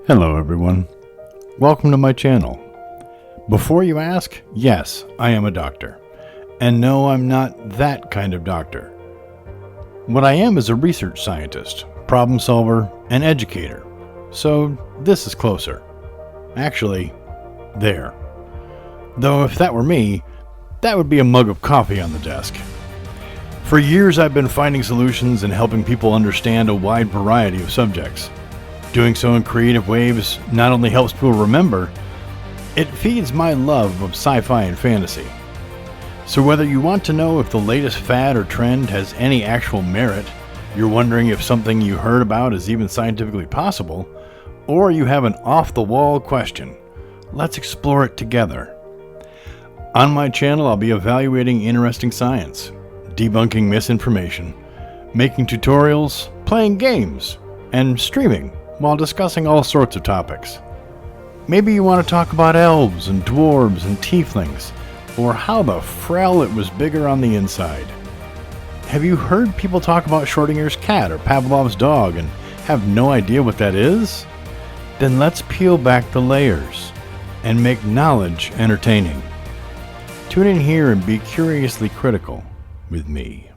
Hello everyone, welcome to my channel. Before you ask, yes, I am a doctor. And no, I'm not that kind of doctor. What I am is a research scientist, problem solver, and educator. So this is closer. Actually, there. Though if that were me, that would be a mug of coffee on the desk. For years I've been finding solutions and helping people understand a wide variety of subjects. Doing so in creative ways not only helps people remember, it feeds my love of sci-fi and fantasy. So whether you want to know if the latest fad or trend has any actual merit, you're wondering if something you heard about is even scientifically possible, or you have an off-the-wall question, let's explore it together. On my channel, I'll be evaluating interesting science, debunking misinformation, making tutorials, playing games, and streaming while discussing all sorts of topics. Maybe you want to talk about elves and dwarves and tieflings, or how the frell it was bigger on the inside. Have you heard people talk about Schrödinger's cat or Pavlov's dog and have no idea what that is? Then let's peel back the layers and make knowledge entertaining. Tune in here and be curiously critical with me.